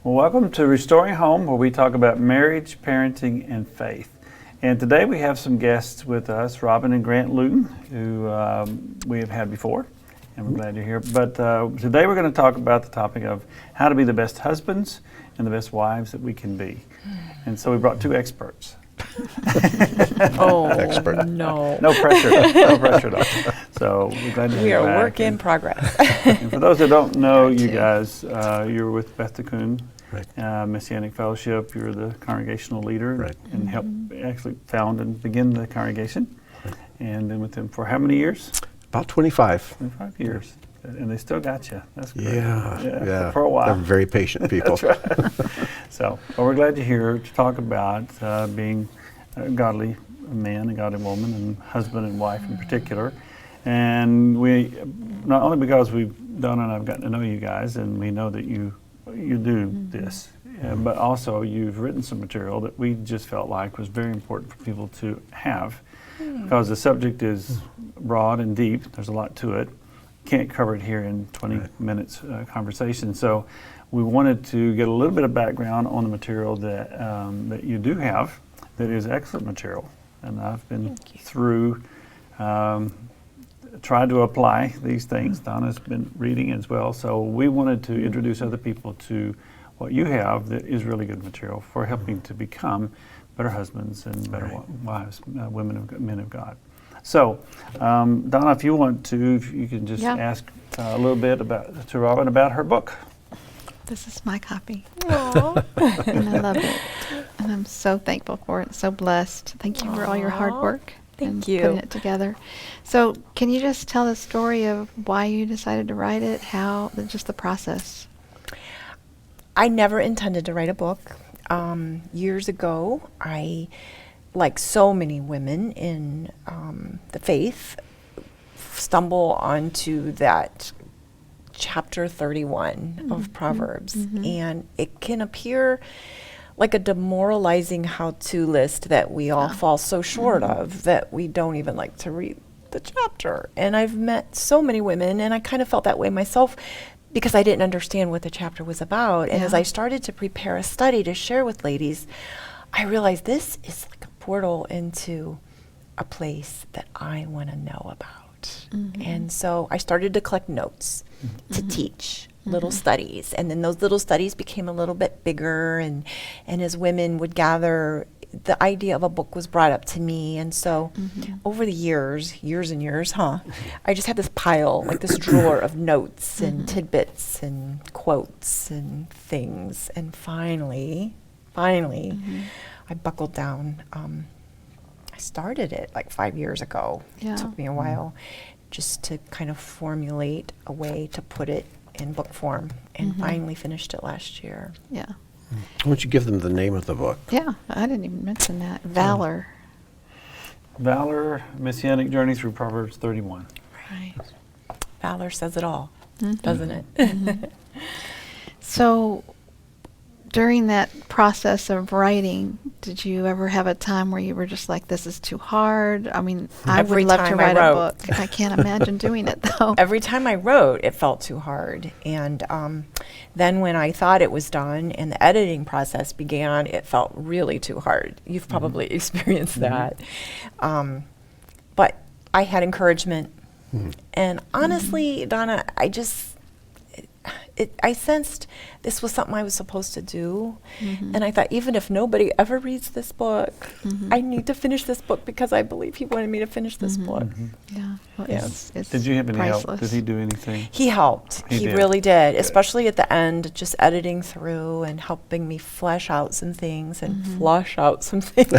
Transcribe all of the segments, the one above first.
Well, welcome to Restoring Home, where we talk about marriage, parenting, and faith. And today we have some guests with us, Robin and Grant Luton, who we have had before, and we're glad you're here. But today we're going to talk about the topic of how to be the best husbands and the best wives that we can be. And so we brought two experts. Expert. No pressure. No pressure at all. So we're glad to have you back. We are a work in progress. And for those that don't know you guys, you're with Beth Coon, right. Messianic Fellowship. You're the congregational leader, right. And helped actually found and begin the congregation. Right. And been with them for how many years? About 25. 25 years. And they still got you. That's great. Yeah. For a while. They're very patient people. That's right. So, well, we're glad you're here to talk about being a godly man, a godly woman, and husband and wife in particular. And we, not only because Donna and I've gotten to know you guys, and we know that you do this, but also you've written some material that we just felt like was very important for people to have, because the subject is broad and deep. There's a lot to it. Can't cover it here in 20 minutes conversation. So we wanted to get a little bit of background on the material that that you do have, that is excellent material. And I've been through, tried to apply these things. Donna's been reading as well. So we wanted to introduce other people to what you have that is really good material for helping to become better husbands and better wives, men of God. So, Donna, if you want to, if you can just ask a little bit to Robin about her book. This is my copy. Aww. And I love it. And I'm so thankful for it. So blessed. Thank you for all your hard work. Thank you. Putting it together. So, can you just tell the story of why you decided to write it? Just the process? I never intended to write a book. Years ago, I, like so many women in the faith, stumble onto that chapter 31 of Proverbs. And it can appear like a demoralizing how-to list that we all fall so short of that we don't even like to read the chapter. And I've met so many women, and I kind of felt that way myself because I didn't understand what the chapter was about. And as I started to prepare a study to share with ladies, I realized this is like a portal into a place that I want to know about. And so I started to collect notes to teach little studies. And then those little studies became a little bit bigger. And as women would gather, the idea of a book was brought up to me. And so over the years and years, I just had this pile, like this drawer of notes and tidbits and quotes and things. And finally, I buckled down. I started it like 5 years ago. It took me a while just to kind of formulate a way to put it in book form, and finally finished it last year. Yeah. Why don't you give them the name of the book? Yeah, I didn't even mention that. Valor. Valor, Messianic Journey Through Proverbs 31. Right. Valor says it all, doesn't it? So, during that process of writing, did you ever have a time where you were just like, this is too hard? I mean, I would love to write a book. I can't imagine doing it, though. Every time I wrote, it felt too hard. And then when I thought it was done and the editing process began, it felt really too hard. You've probably experienced that. But I had encouragement. And honestly, Donna, I sensed this was something I was supposed to do. And I thought, even if nobody ever reads this book, I need to finish this book because I believe he wanted me to finish this book. Yeah. Well, it's Did you have any priceless. help? Did he do anything? He helped. He did. really did, especially at the end, just editing through and helping me flesh out some things and flush out some things.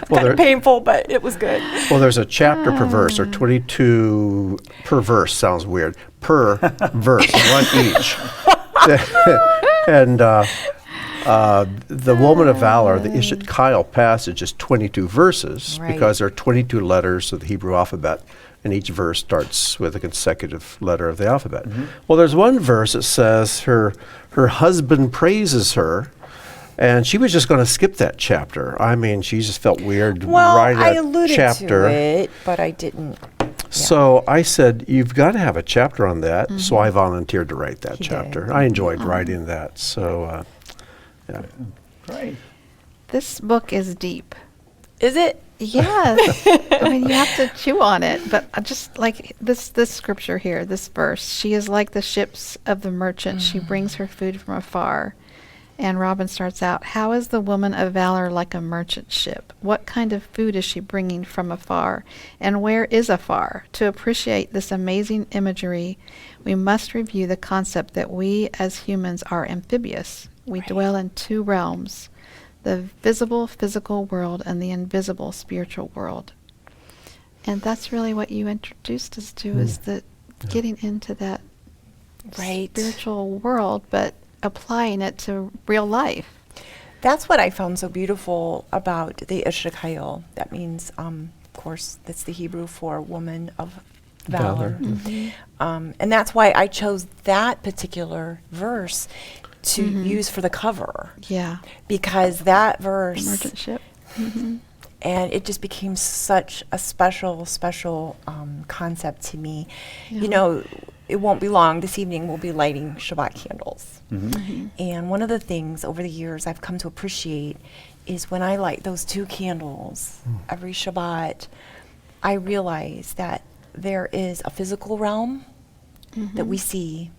Kind of painful, but it was good. Well, there's a chapter per verse, or 22 per verse. Sounds weird. Per verse, one each. And the Woman of Valor, the Ishet Kyle passage, is 22 verses because there are 22 letters of the Hebrew alphabet, and each verse starts with a consecutive letter of the alphabet. Well, there's one verse that says her husband praises her, and she was just going to skip that chapter. I mean, she just felt weird writing I that alluded chapter. to it, but I didn't. So I said, you've got to have a chapter on that. So I volunteered to write that He chapter. did. I enjoyed writing that. So, yeah. Great. This book is deep. Is it? Yes. I mean, you have to chew on it. But I just like this scripture here, this verse. She is like the ships of the merchant. She brings her food from afar. And Robin starts out, how is the woman of valor like a merchant ship? What kind of food is she bringing from afar? And where is afar? To appreciate this amazing imagery, we must review the concept that we as humans are amphibious. We dwell in two realms, the visible physical world and the invisible spiritual world. And that's really what you introduced us to, is that getting into that spiritual world, but applying it to real life. That's what I found so beautiful about the Ishakayol. That means, of course, that's the Hebrew for woman of valor. And that's why I chose that particular verse to use for the cover. Yeah. Because that verse, The merchant ship. and it just became such a special concept to me. You know, it won't be long. This evening we'll be lighting Shabbat candles. And one of the things over the years I've come to appreciate is when I light those 2 candles every Shabbat, I realize that there is a physical realm that we see,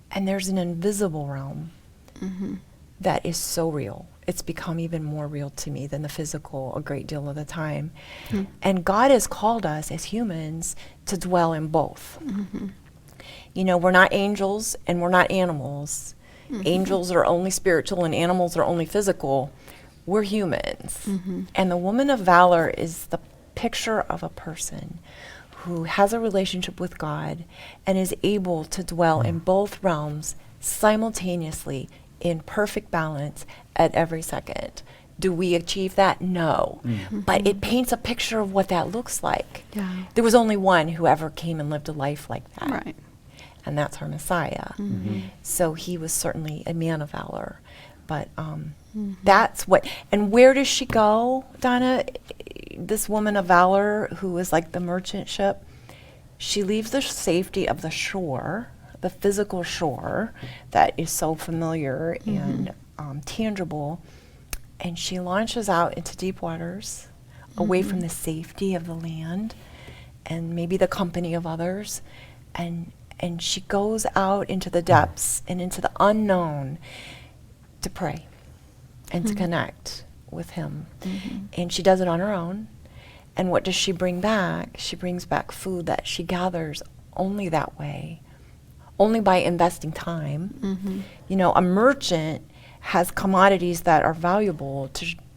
and there's an invisible realm that is so real. It's become even more real to me than the physical a great deal of the time. And God has called us as humans to dwell in both. You know, we're not angels and we're not animals. Angels are only spiritual and animals are only physical. We're humans. And the woman of valor is the picture of a person who has a relationship with God and is able to dwell in both realms simultaneously in perfect balance at every second. Do we achieve that? No. But it paints a picture of what that looks like. Yeah. There was only one who ever came and lived a life like that. Right. And that's our Messiah. So he was certainly a man of valor. But that's what, and where does she go, Donna? This woman of valor who is like the merchant ship, she leaves the safety of the shore, the physical shore that is so familiar and tangible, and she launches out into deep waters, away from the safety of the land and maybe the company of others, and she goes out into the depths and into the unknown to pray and to connect with him. And she does it on her own. And what does she bring back? She brings back food that she gathers only that way, only by investing time. You know, a merchant has commodities that are valuable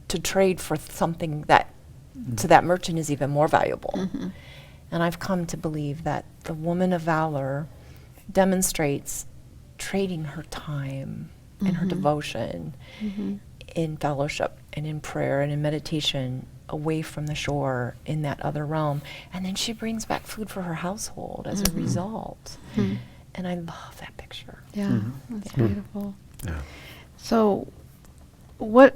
to trade for something that to that merchant is even more valuable. And I've come to believe that the woman of valor demonstrates trading her time and her devotion in fellowship and in prayer and in meditation away from the shore in that other realm. And then she brings back food for her household as a result. And I love that picture. Yeah, that's beautiful. Yeah. So, what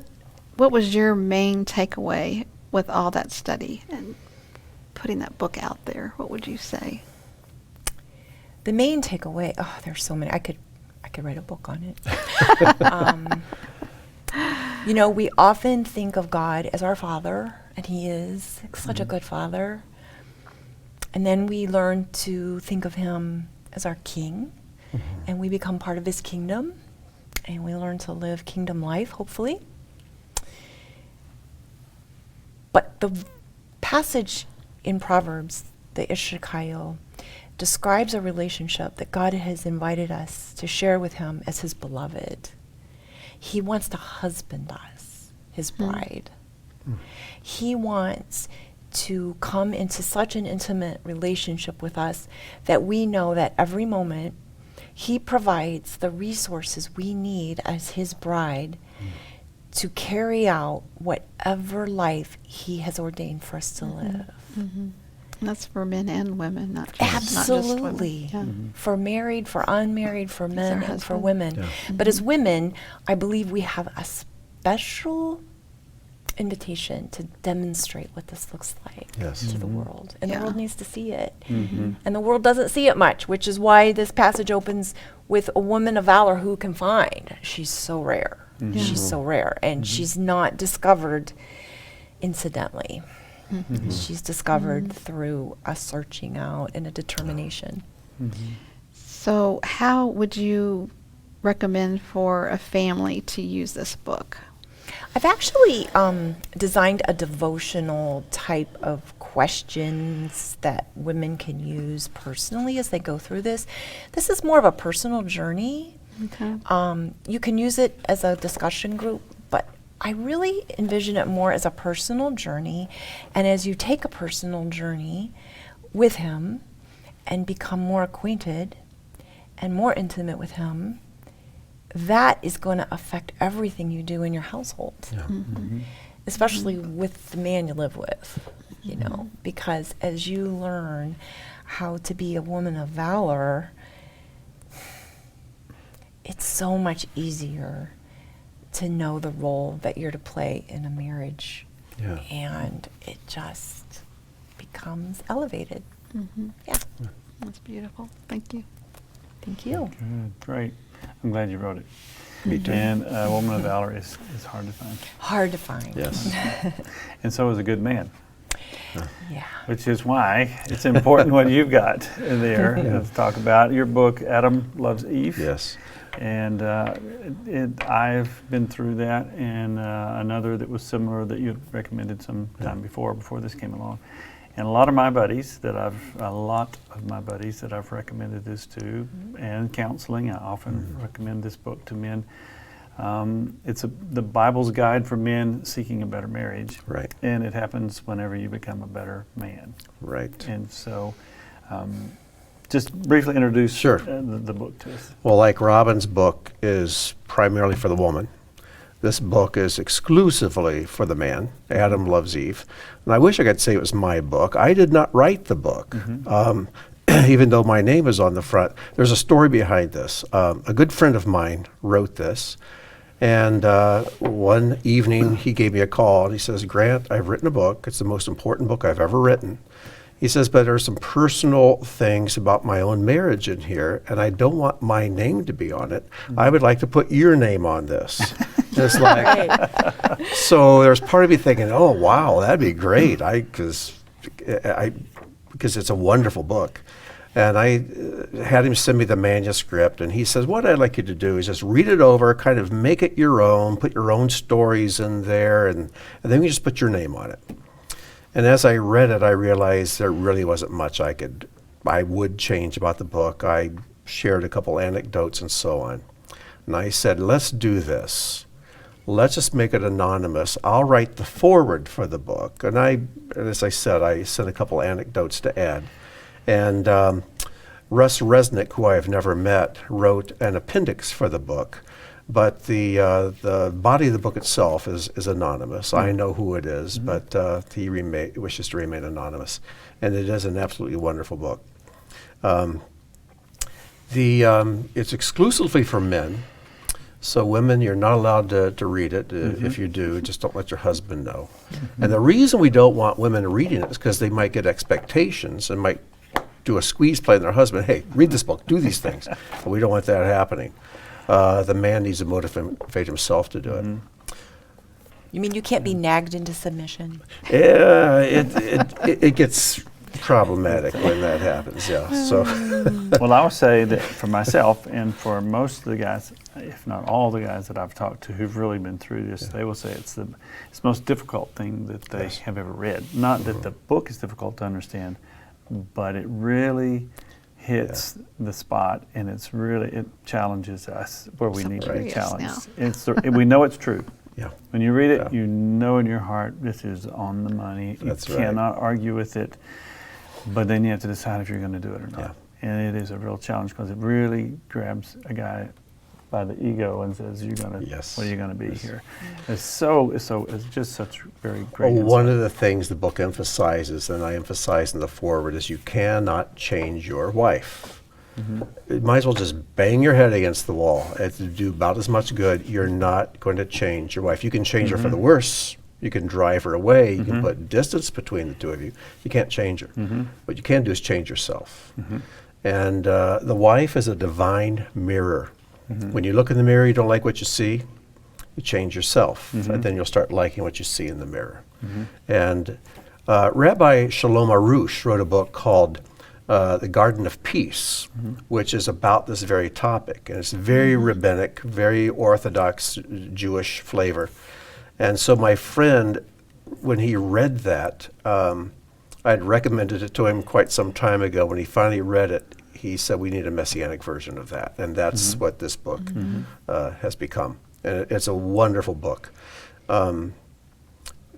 was your main takeaway with all that study and putting that book out there? What would you say? The main takeaway, there's so many. I could write a book on it. You know, we often think of God as our Father, and He is such a good Father. And then we learn to think of Him as our King, and we become part of His kingdom, and we learn to live kingdom life, hopefully. But the passage in Proverbs, the Ishakayol, describes a relationship that God has invited us to share with Him as His beloved. He wants to husband us, His bride. He wants to come into such an intimate relationship with us that we know that every moment He provides the resources we need as His bride to carry out whatever life He has ordained for us to live. That's for men and women, not just women. Absolutely. Yeah. For married, for unmarried, for men, our and for husband. women. Yeah. But as women, I believe we have a special invitation to demonstrate what this looks like Yes. to the world. And Yeah. the world needs to see it. Mm-hmm. And the world doesn't see it much, which is why this passage opens with a woman of valor who can find. She's so rare. She's so rare. And she's not discovered incidentally. She's discovered through a searching out and a determination. So how would you recommend for a family to use this book? I've actually designed a devotional type of questions that women can use personally as they go through this. This is more of a personal journey. Okay. You can use it as a discussion group, but I really envision it more as a personal journey. And as you take a personal journey with him and become more acquainted and more intimate with him, that is going to affect everything you do in your household, especially with the man you live with, you know, because as you learn how to be a woman of valor, it's so much easier to know the role that you're to play in a marriage. Yeah. And it just becomes elevated. Yeah. That's beautiful. Thank you. Thank you. Good, great. I'm glad you wrote it. Me too. And a woman of valor is hard to find. Hard to find. Yes. And so is a good man, Yeah. which is why it's important what you've got there to talk about. Your book, Adam Loves Eve. Yes. And I've been through that, and another that was similar that you had recommended some time before this came along. And a lot of my buddies that I've recommended this to, and counseling, I often recommend this book to men. It's the Bible's guide for men seeking a better marriage. Right. And it happens whenever you become a better man. Right. And so, just briefly introduce Sure. the book to us. Well, like Robin's book is primarily for the woman, this book is exclusively for the man. Adam Loves Eve. And I wish I could say it was my book. I did not write the book, even though my name is on the front. There's a story behind this. A good friend of mine wrote this. And one evening he gave me a call and he says, "Grant, I've written a book. It's the most important book I've ever written." He says, "But there's some personal things about my own marriage in here, and I don't want my name to be on it. I would like to put your name on this." And it's like, so there's part of me thinking, "Oh, wow, that'd be great," because it's a wonderful book. And I had him send me the manuscript, and he says, "What I'd like you to do is just read it over, kind of make it your own, put your own stories in there, and then you just put your name on it." And as I read it, I realized there really wasn't much I would change about the book. I shared a couple anecdotes and so on. And I said, "Let's do this. Let's just make it anonymous. I'll write the foreword for the book." And as I said, I sent a couple anecdotes to add. And Russ Resnick, who I have never met, wrote an appendix for the book. But the body of the book itself is anonymous. I know who it is, but he wishes to remain anonymous. And it is an absolutely wonderful book. It's exclusively for men. So women, you're not allowed to read it. If you do, just don't let your husband know. And the reason we don't want women reading it is because they might get expectations and might do a squeeze play on their husband. "Hey, read this book, do these things." But we don't want that happening. The man needs to motivate himself to do it. You mean you can't be nagged into submission? Yeah, it gets problematic when that happens. Yeah. So. Well, I would say that for myself and for most of the guys, if not all the guys that I've talked to who've really been through this, they will say it's the most difficult thing that they have ever read. Not that the book is difficult to understand, but it really hits the spot, and it challenges us where we need to be Yes, challenged. We know it's true. Yeah. When you read it, Yeah. you know in your heart this is on the money. That's you right. cannot argue with it, but then you have to decide if you're going to do it or not. Yeah. And it is a real challenge because it really grabs a guy by the ego and says, Yes. what are you going to be Yes. here? It's just such very great One insight. of the things the book emphasizes, and I emphasize in the foreword, is you cannot change your wife. You might as well just bang your head against the wall. It do about as much good. You're not going to change your wife. You can change her for the worse, You can drive her away. You can put distance between the two of you. You can't change her. What you can do is change yourself. And the wife is a divine mirror. When you look in the mirror, you don't like what you see, you change yourself, and then you'll start liking what you see in the mirror. And Rabbi Shalom Arush wrote a book called The Garden of Peace, which is about this very topic. And it's very rabbinic, very Orthodox Jewish flavor. And so my friend, when he read that, I'd recommended it to him quite some time ago. When he finally read it, he said, we need a messianic version of that. And that's what this book has become. And it's a wonderful book.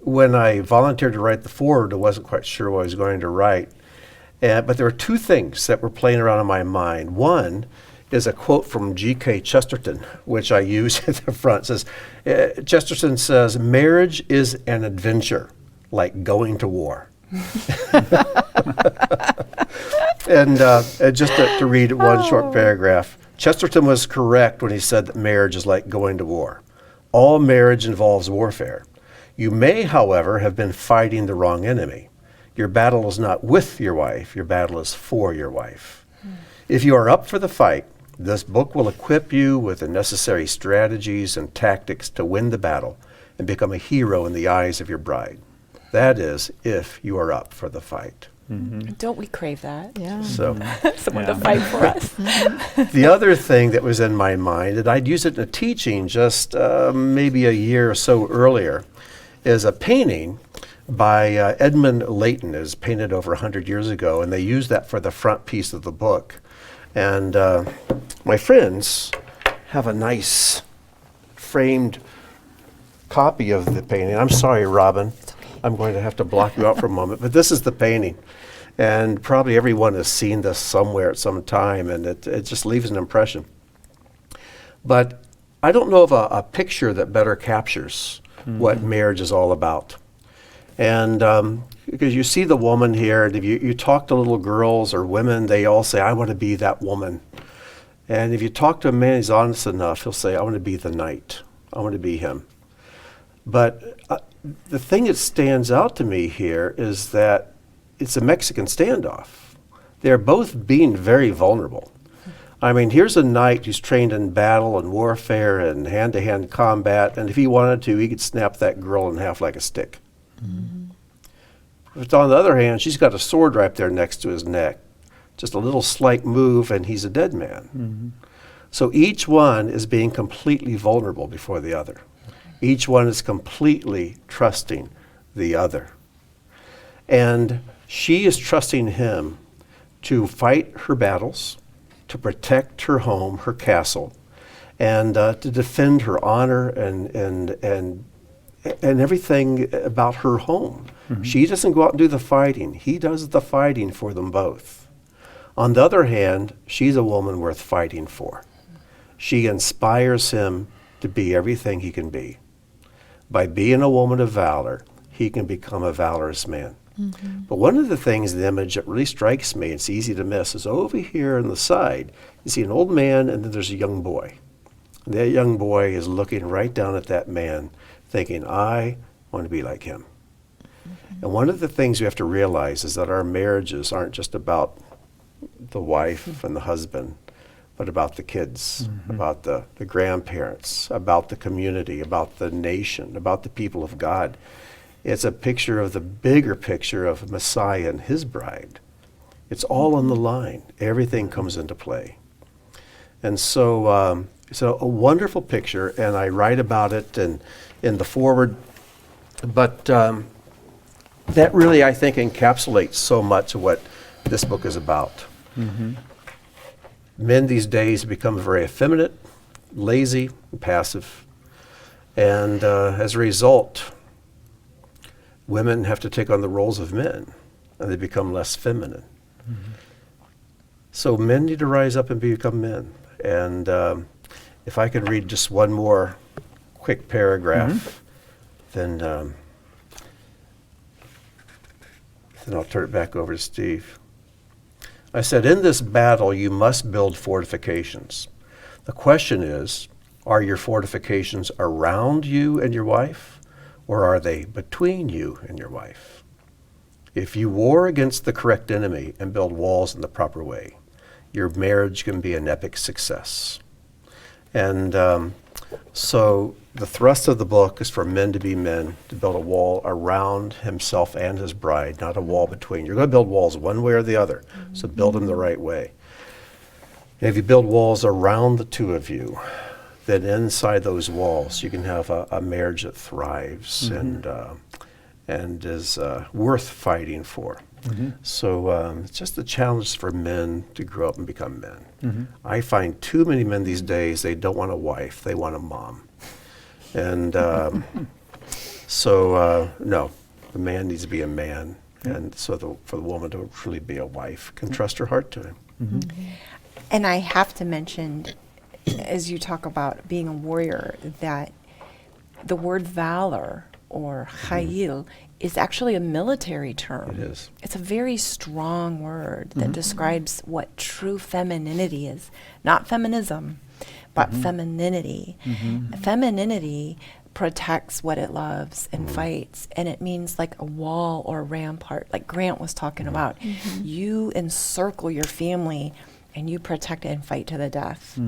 When I volunteered to write the foreword, I wasn't quite sure what I was going to write. But there were two things that were playing around in my mind. One is a quote from G.K. Chesterton, which I use at the front. It says, Chesterton says, marriage is an adventure, like going to war. And just to read one short paragraph, Chesterton was correct when he said that marriage is like going to war. All marriage involves warfare. You may, however, have been fighting the wrong enemy. Your battle is not with your wife, your battle is for your wife. If you are up for the fight, this book will equip you with the necessary strategies and tactics to win the battle and become a hero in the eyes of your bride. That is, if you are up for the fight. Don't we crave that? Yeah. So Someone to fight for us. the other thing that was in my mind, and I'd use it in a teaching just maybe a year or so earlier, is a painting by Edmund Layton. It was painted over 100 years ago, and they used that for the front piece of the book. And my friends have a nice framed copy of the painting. I'm sorry, Robin. I'm going to have to block you out for a moment, but this is the painting. And probably everyone has seen this somewhere at some time, and it just leaves an impression. But I don't know of a picture that better captures what marriage is all about. And because you see the woman here, and if you talk to little girls or women, they all say, I want to be that woman. And if you talk to a man, he's honest enough, he'll say, I want to be the knight. I want to be him. But the thing that stands out to me here is that it's a Mexican standoff. They're both being very vulnerable. I mean, here's a knight who's trained in battle and warfare and hand-to-hand combat, and if he wanted to, he could snap that girl in half like a stick. But on the other hand, she's got a sword right there next to his neck. Just a little slight move, and he's a dead man. So each one is being completely vulnerable before the other. Each one is completely trusting the other. And she is trusting him to fight her battles, to protect her home, her castle, and to defend her honor and everything about her home. She doesn't go out and do the fighting. He does the fighting for them both. On the other hand, she's a woman worth fighting for. She inspires him to be everything he can be. By being a woman of valor, he can become a valorous man. But one of the things, the image that really strikes me, it's easy to miss, is over here on the side, you see an old man and then there's a young boy. And that young boy is looking right down at that man, thinking, I want to be like him. And one of the things we have to realize is that our marriages aren't just about the wife and the husband, but about the kids, about the grandparents, about the community, about the nation, about the people of God. It's a picture of the bigger picture of Messiah and his bride. It's all on the line. Everything comes into play. And so it's a wonderful picture, and I write about it in the foreword. But that really, I think, encapsulates so much of what this book is about. Men these days become very effeminate, lazy, and passive. And as a result, women have to take on the roles of men, and they become less feminine. So men need to rise up and become men. And if I could read just one more quick paragraph, then I'll turn it back over to Steve. I said, in this battle, you must build fortifications. The question is, are your fortifications around you and your wife, or are they between you and your wife? If you war against the correct enemy and build walls in the proper way, your marriage can be an epic success. And so the thrust of the book is for men to be men, to build a wall around himself and his bride, not a wall between. You're going to build walls one way or the other, so build them the right way. And if you build walls around the two of you, then inside those walls you can have a marriage that thrives and is worth fighting for. So it's just a challenge for men to grow up and become men. I find too many men these days, they don't want a wife, they want a mom. And no, the man needs to be a man. And so for the woman to truly be a wife, can trust her heart to him. And I have to mention, as you talk about being a warrior, that the word valor or chayil is actually a military term. It is. It's a very strong word that describes what true femininity is. Not feminism, but femininity. Femininity protects what it loves and fights, and it means like a wall or a rampart, like Grant was talking about. You encircle your family and you protect it and fight to the death.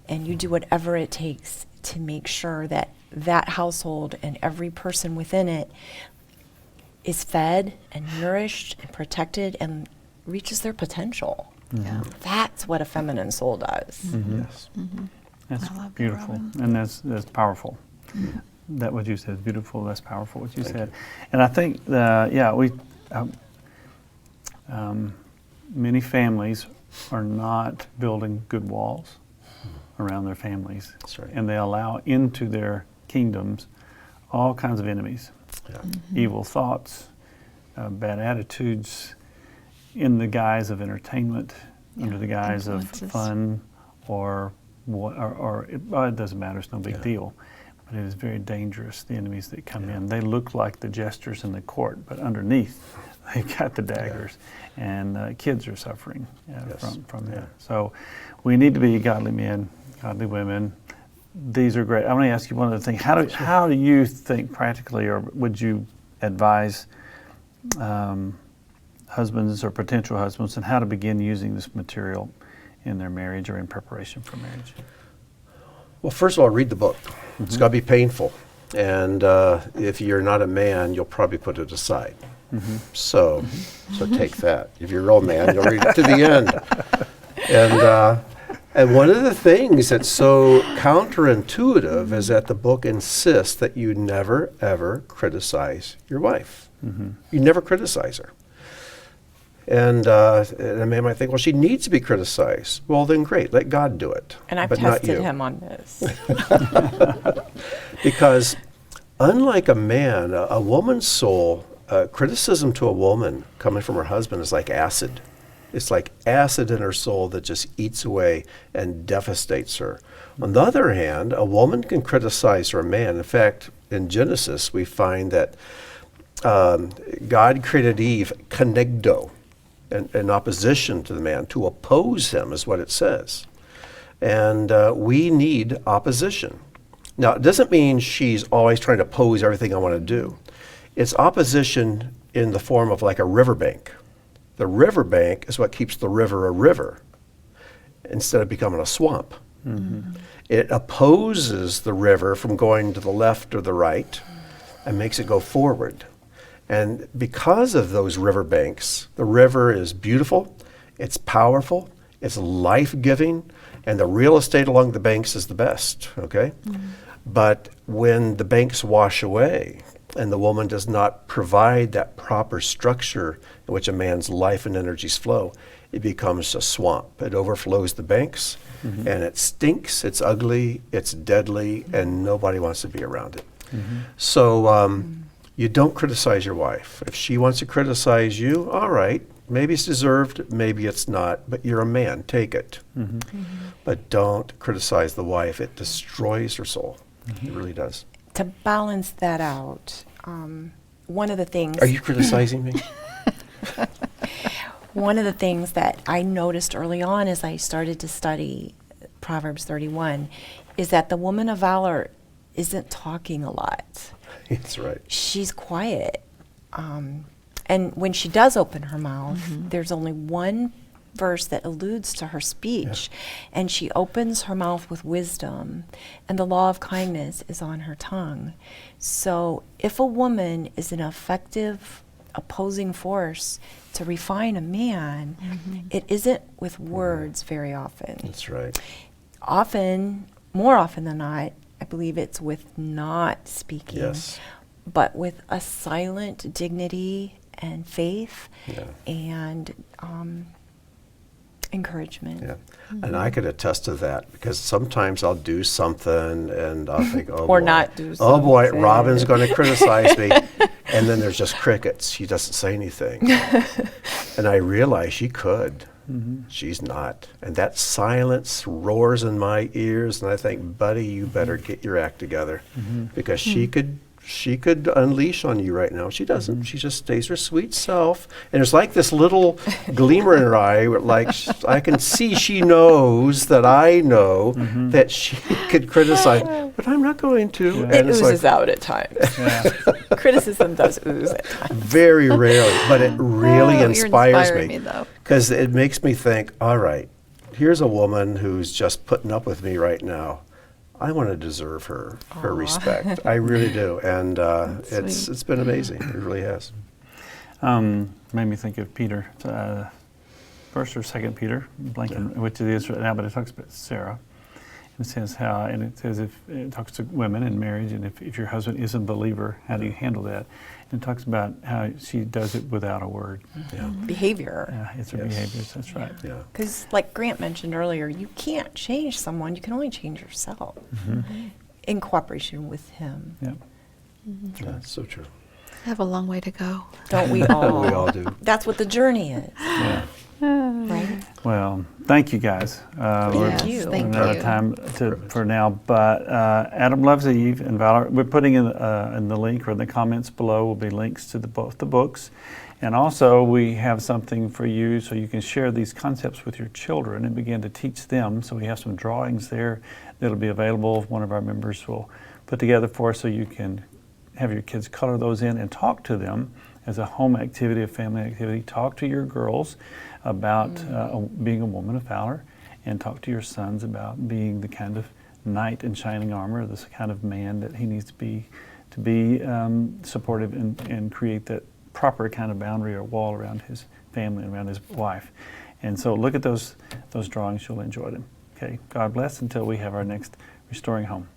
And you do whatever it takes to make sure that that household and every person within it is fed and nourished and protected and reaches their potential. That's what a feminine soul does. Yes. That's I love that, beautiful, Robin. and that's powerful. That what you said is beautiful. That's powerful. What you said, and I think many families are not building good walls around their families, That's right. and they allow into their kingdoms all kinds of enemies, evil thoughts, bad attitudes, in the guise of entertainment, under the guise of influences. fun, or it doesn't matter. It's no big deal. But it is very dangerous, the enemies that come in. They look like the jesters in the court, but underneath, they've got the daggers. And kids are suffering from that. So we need to be godly men, godly women. These are great. I want to ask you one other thing. How do you think practically, or would you advise husbands or potential husbands on how to begin using this material in their marriage or in preparation for marriage? Well, first of all, read the book. It's got to be painful. And if you're not a man, you'll probably put it aside. So take that. If you're a real man, you'll read it to the end. And one of the things that's so counterintuitive is that the book insists that you never, ever criticize your wife. You never criticize her. And a man might think, well, she needs to be criticized. Well, then great, let God do it. And I've but not tested you. him on this. Because unlike a man, a woman's soul, criticism to a woman coming from her husband is like acid. It's like acid in her soul that just eats away and devastates her. On the other hand, a woman can criticize her man. In fact, in Genesis, we find that God created Eve conegdo, in opposition to the man, to oppose him is what it says. And we need opposition. Now, it doesn't mean she's always trying to oppose everything I want to do. It's opposition in the form of like a riverbank. The riverbank is what keeps the river a river instead of becoming a swamp. It opposes the river from going to the left or the right and makes it go forward. And because of those riverbanks, the river is beautiful, it's powerful, it's life-giving, and the real estate along the banks is the best, okay? But when the banks wash away and the woman does not provide that proper structure in which a man's life and energies flow, it becomes a swamp. It overflows the banks, and it stinks, it's ugly, it's deadly, and nobody wants to be around it. So you don't criticize your wife. If she wants to criticize you, all right, maybe it's deserved, maybe it's not, but you're a man, take it. But don't criticize the wife. It destroys her soul. It really does. To balance that out, one of the things... Are you criticizing me? One of the things that I noticed early on as I started to study Proverbs 31 is that the woman of valor isn't talking a lot. That's right. she's quiet. And when she does open her mouth, there's only one verse that alludes to her speech, and she opens her mouth with wisdom, and the law of kindness is on her tongue. So if a woman is an effective opposing force to refine a man, it isn't with words very often. That's right. More often than not, I believe it's with not speaking, Yes. but with a silent dignity and faith and encouragement. Yeah. And I could attest to that because sometimes I'll do something and I'll think, oh, Or boy. not do Oh boy, something. Robin's going to criticize me. And then there's just crickets. She doesn't say anything. And I realize she could. She's not. And that silence roars in my ears. And I think, buddy, you better get your act together because she could unleash on you right now. She doesn't. She just stays her sweet self. And there's like this little gleamer in her eye, where, like I can see she knows that I know that she could criticize, but I'm not going to. It And it's oozes like, out at times. Criticism does ooze at times. very rarely, but it really Oh, you're inspires inspiring me though. because it makes me think, all right, here's a woman who's just putting up with me right now. I want to deserve her respect. I really do, and it's been amazing. It really has. Made me think of Peter, first or second Peter, blanking which it is right now, but it talks about Sarah. It says how, and it says if it talks to women in marriage, and if your husband isn't a believer, how do you handle that? And it talks about how she does it without a word. Yeah, Behavior. Yeah, it's her Yes. behaviors. That's right. yeah, Because, like Grant mentioned earlier, you can't change someone. You can only change yourself in cooperation with him. Yeah. that's so true. I have a long way to go. Don't we all? We all do. That's what the journey is, Yeah. right? Well, thank you guys. We're Thank you. Thank out of you. time for now, but Adam Loves Eve and Valor, we're putting in the link or in the comments below will be links to both the books. And also we have something for you so you can share these concepts with your children and begin to teach them. So we have some drawings there that'll be available. One of our members will put together for us so you can have your kids color those in and talk to them as a home activity, a family activity. Talk to your girls about being a woman of valor, and talk to your sons about being the kind of knight in shining armor, this kind of man that he needs to be supportive and create that proper kind of boundary or wall around his family and around his wife. And so look at those drawings, you'll enjoy them. Okay, God bless until we have our next Restoring Home.